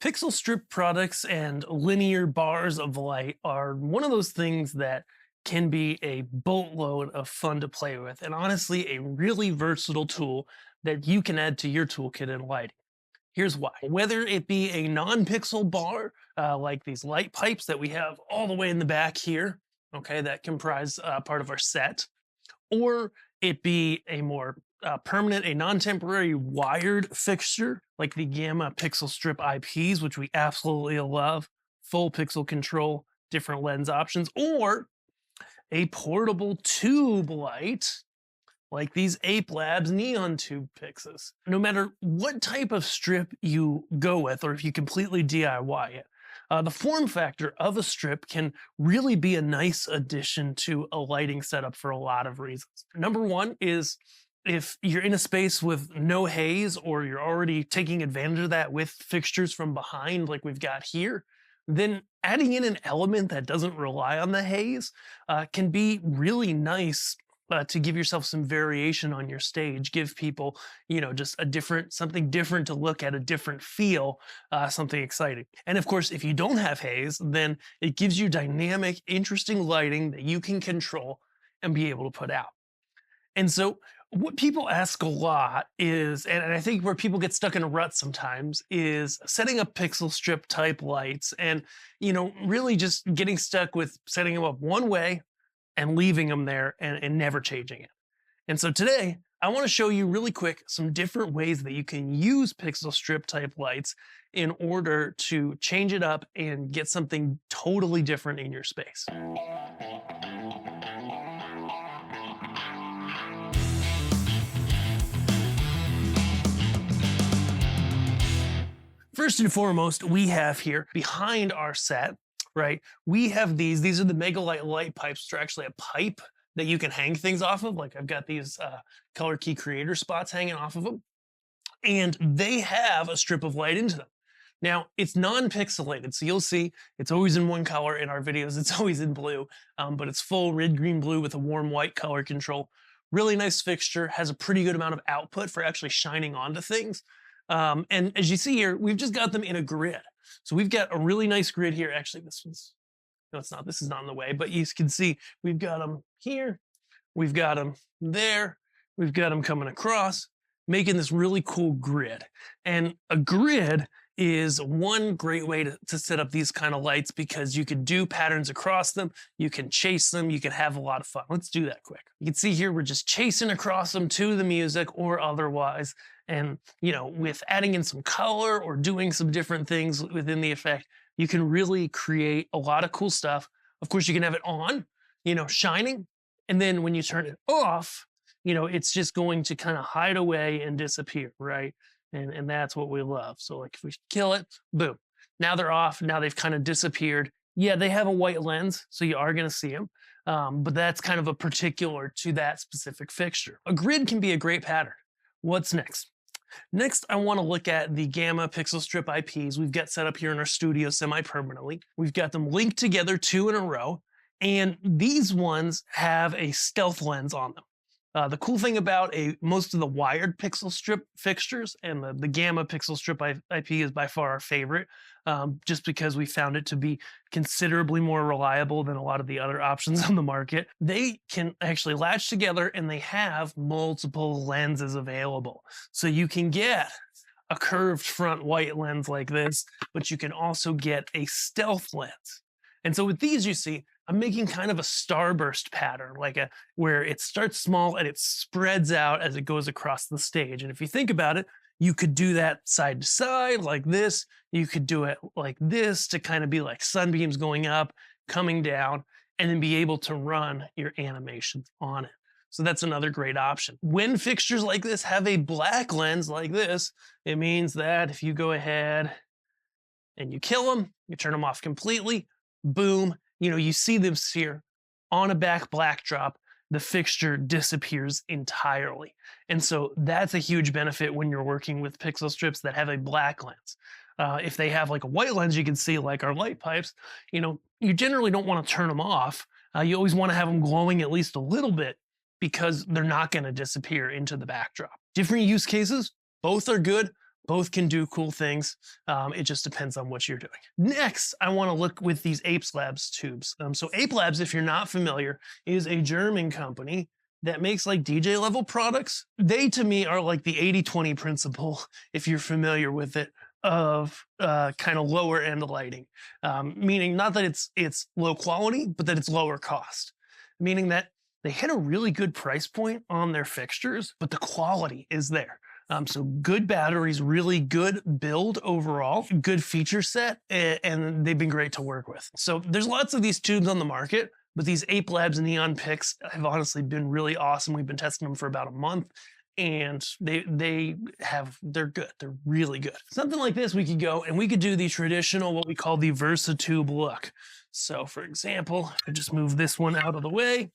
Pixel strip products and linear bars of light are one of those things that can be a boatload of fun to play with, and honestly, a really versatile tool that you can add to your toolkit in lighting. Here's why. Whether it be a non pixel bar, like these light pipes that we have all the way in the back here, okay, that comprise part of our set, or it be a more permanent, a non-temporary wired fixture like the Gamma Pixel Strip IPS, which we absolutely love, full pixel control, different lens options, or a portable tube light like these Ape Labs neon tube fixes. No matter what type of strip you go with, or if you completely DIY it, the form factor of a strip can really be a nice addition to a lighting setup for a lot of reasons. Number one is if you're in a space with no haze, or you're already taking advantage of that with fixtures from behind like we've got here, then adding in an element that doesn't rely on the haze can be really nice to give yourself some variation on your stage, give people, just something different to look at, a different feel, something exciting. And of course, if you don't have haze, then it gives you dynamic, interesting lighting that you can control and be able to put out. And so what people ask a lot is, and I think where people get stuck in a rut sometimes, is setting up pixel strip type lights and, really just getting stuck with setting them up one way and leaving them there and never changing it. And so today, I want to show you really quick some different ways that you can use pixel strip type lights in order to change it up and get something totally different in your space. First and foremost, we have here behind our set, right? We have these are the Megalite Light Pipes, which are actually a pipe that you can hang things off of. Like I've got these color key creator spots hanging off of them, and they have a strip of light into them. Now, it's non-pixelated, so you'll see it's always in one color. In our videos, it's always in blue, but it's full red, green, blue with a warm white color control. Really nice fixture, has a pretty good amount of output for actually shining onto things. And as you see here, we've just got them in a grid. So we've got a really nice grid here. Actually, no, it's not. This is not in the way, but you can see we've got them here. We've got them there. We've got them coming across, making this really cool grid. And a grid is one great way to set up these kind of lights because you can do patterns across them. You can chase them. You can have a lot of fun. Let's do that quick. You can see here, we're just chasing across them to the music or otherwise. And, with adding in some color or doing some different things within the effect, you can really create a lot of cool stuff. Of course, you can have it on, shining. And then when you turn it off, it's just going to kind of hide away and disappear, right? And that's what we love. So like if we kill it, boom. Now they're off. Now they've kind of disappeared. Yeah, they have a white lens, so you are going to see them. But that's kind of a particular to that specific fixture. A grid can be a great pattern. What's next? Next, I want to look at the Gamma Pixel Strip IPs we've got set up here in our studio semi-permanently. We've got them linked together 2 in a row, and these ones have a stealth lens on them. The cool thing about most of the wired pixel strip fixtures, and the Gamma Pixel Strip IP is by far our favorite, just because we found it to be considerably more reliable than a lot of the other options on the market. They can actually latch together and they have multiple lenses available. So you can get a curved front white lens like this, but you can also get a stealth lens. And so with these, you see, I'm making kind of a starburst pattern, where it starts small and it spreads out as it goes across the stage. And if you think about it, you could do that side to side like this. You could do it like this to kind of be like sunbeams going up, coming down, and then be able to run your animations on it. So that's another great option. When fixtures like this have a black lens like this, it means that if you go ahead and you kill them, you turn them off completely, boom, you see this here on a black drop, the fixture disappears entirely. And so that's a huge benefit when you're working with pixel strips that have a black lens. If they have like a white lens, you can see like our light pipes, you generally don't want to turn them off. You always want to have them glowing at least a little bit because they're not going to disappear into the backdrop. Different use cases, both are good. Both can do cool things. It just depends on what you're doing. Next, I want to look with these Ape Labs tubes. So Ape Labs, if you're not familiar, is a German company that makes like DJ level products. They, to me, are like the 80-20 principle, if you're familiar with it, of kind of lower end lighting. Meaning not that it's low quality, but that it's lower cost. Meaning that they hit a really good price point on their fixtures, but the quality is there. So good batteries, really good build overall, good feature set, and they've been great to work with. So there's lots of these tubes on the market, but these Ape Labs Neon Pix have honestly been really awesome. We've been testing them for about a month, and they're good. They're really good. Something like this, we could go and we could do the traditional, what we call the VersaTube look. So for example, I just move this one out of the way.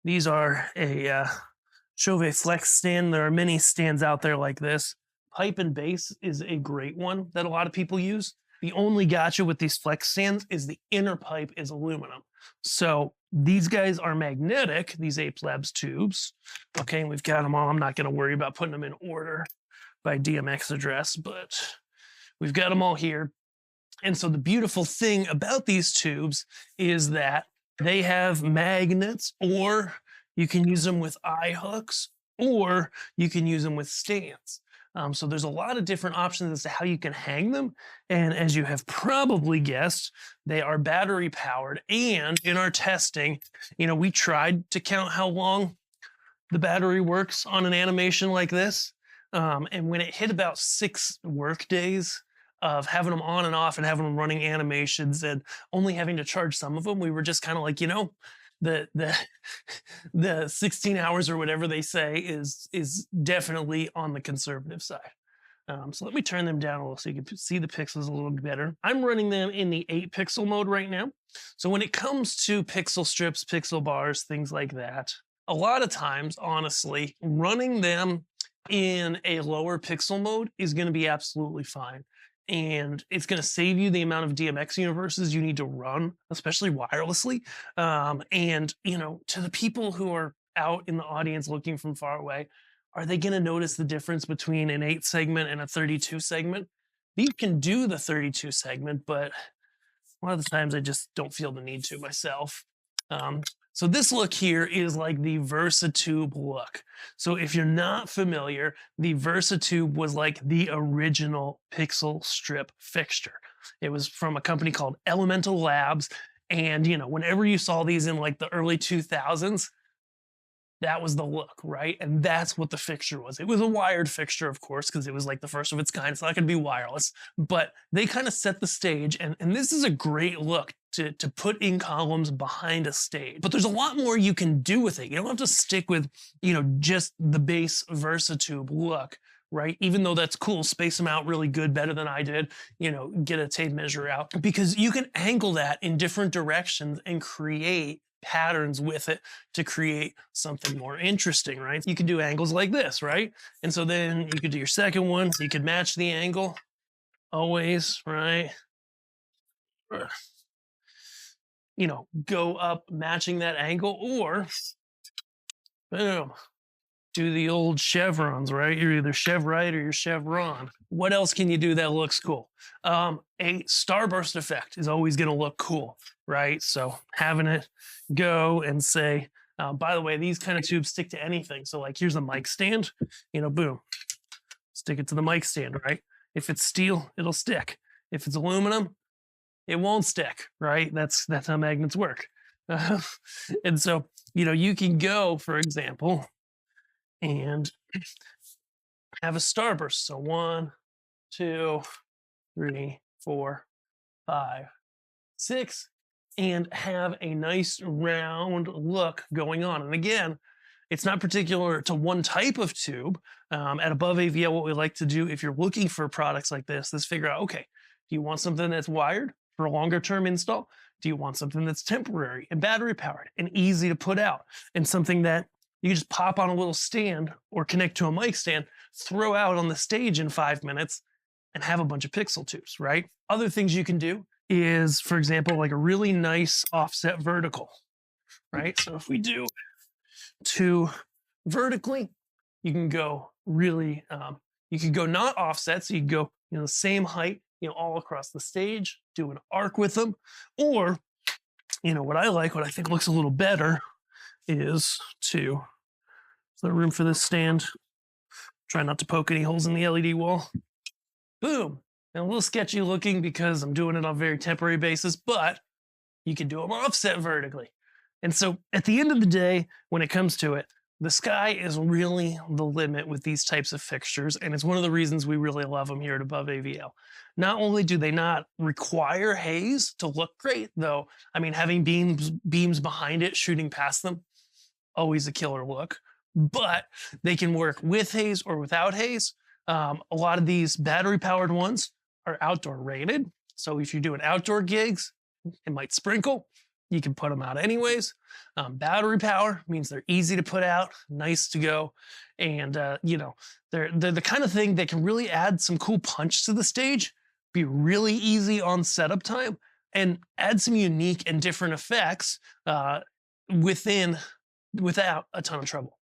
These are a Chauvet Flex stand. There are many stands out there like this. Pipe and base is a great one that a lot of people use. The only gotcha with these flex stands is the inner pipe is aluminum. So these guys are magnetic, these Ape Labs tubes. Okay, we've got them all. I'm not going to worry about putting them in order by DMX address, but we've got them all here. And so the beautiful thing about these tubes is that they have magnets, or you can use them with eye hooks, or you can use them with stands. So there's a lot of different options as to how you can hang them. And as you have probably guessed, they are battery powered. And in our testing, we tried to count how long the battery works on an animation like this. And when it hit about 6 work days of having them on and off and having them running animations and only having to charge some of them, we were just kind of like, the 16 hours or whatever they say is definitely on the conservative side. So let me turn them down a little so you can see the pixels a little bit better. I'm running them in the 8 pixel mode right now. So when it comes to pixel strips, pixel bars, things like that, a lot of times, honestly, running them in a lower pixel mode is going to be absolutely fine. And it's going to save you the amount of DMX universes you need to run, especially wirelessly. And, to the people who are out in the audience looking from far away, are they going to notice the difference between an 8 segment and a 32 segment? These can do the 32 segment, but a lot of the times I just don't feel the need to myself. So this look here is like the VersaTube look. So if you're not familiar, the VersaTube was like the original pixel strip fixture. It was from a company called Elemental Labs. And, whenever you saw these in like the early 2000s, that was the look, right? And that's what the fixture was. It was a wired fixture, of course, because it was like the first of its kind. It's not going to be wireless, but they kind of set the stage. And this is a great look to put in columns behind a stage. But there's a lot more you can do with it. You don't have to stick with, just the base VersaTube look, right? Even though that's cool, space them out really good, better than I did, get a tape measure out, because you can angle that in different directions and create patterns with it to create something more interesting, right? You can do angles like this, right? And so then you could do your second one. You could match the angle always, right? Go up matching that angle, or boom, do the old chevrons, right? You're either chev right or you're chevron. What else can you do that looks cool? A starburst effect is always going to look cool, right? So having it go and say, by the way, these kind of tubes stick to anything. So like here's a mic stand, boom, stick it to the mic stand, right? If it's steel, it'll stick. If it's aluminum, it won't stick, right? That's how magnets work. And so, you can go, for example, and have a starburst. So 1, 2, 3, 4, 5, 6, and have a nice round look going on. And again, it's not particular to one type of tube. At Above AVL, what we like to do, if you're looking for products like this, is figure out, okay, do you want something that's wired for a longer term install? Do you want something that's temporary and battery powered and easy to put out, and something that you can just pop on a little stand or connect to a mic stand, throw out on the stage in 5 minutes, and have a bunch of pixel tubes, right? Other things you can do is, for example, like a really nice offset vertical, right? So if we do 2 vertically, you can go really, You could go not offset, so you could go, the same height, all across the stage, do an arc with them. Or, what I like, what I think looks a little better is to, is there room for this stand? Try not to poke any holes in the LED wall. Boom. Now, a little sketchy looking because I'm doing it on a very temporary basis, but you can do them offset vertically. And so at the end of the day, when it comes to it, the sky is really the limit with these types of fixtures. And it's one of the reasons we really love them here at Above AVL. Not only do they not require haze to look great, though, I mean, having beams behind it shooting past them, always a killer look, but they can work with haze or without haze. A lot of these battery powered ones are outdoor rated. So if you're doing outdoor gigs, it might sprinkle. You can put them out anyways. Battery power means they're easy to put out, nice to go. And, they're the kind of thing that can really add some cool punch to the stage, be really easy on setup time, and add some unique and different effects without a ton of trouble.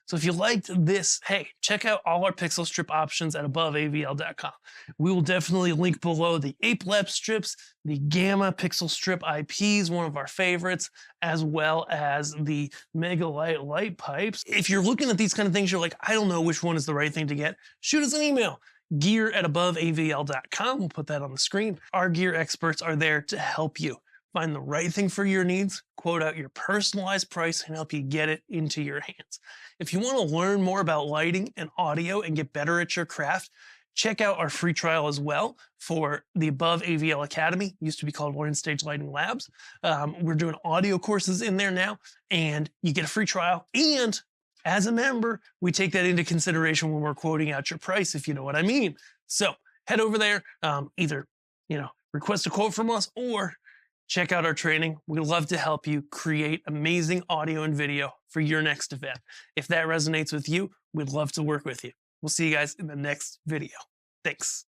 So if you liked this, hey, check out all our pixel strip options at aboveavl.com. We will definitely link below the Ape Labs strips, the Gamma Pixel Strip IPS, one of our favorites, as well as the Megalite Light Pipes. If you're looking at these kind of things, you're like, I don't know which one is the right thing to get, shoot us an email. gear@aboveavl.com. We'll put that on the screen. Our gear experts are there to help you find the right thing for your needs, quote out your personalized price, and help you get it into your hands. If you want to learn more about lighting and audio and get better at your craft, check out our free trial as well for the Above AVL Academy. Used to be called Learn Stage Lighting Labs. We're doing audio courses in there now, and you get a free trial. And as a member, we take that into consideration when we're quoting out your price, if you know what I mean. So head over there, either request a quote from us or check out our training. We'd love to help you create amazing audio and video for your next event. If that resonates with you, we'd love to work with you. We'll see you guys in the next video. Thanks.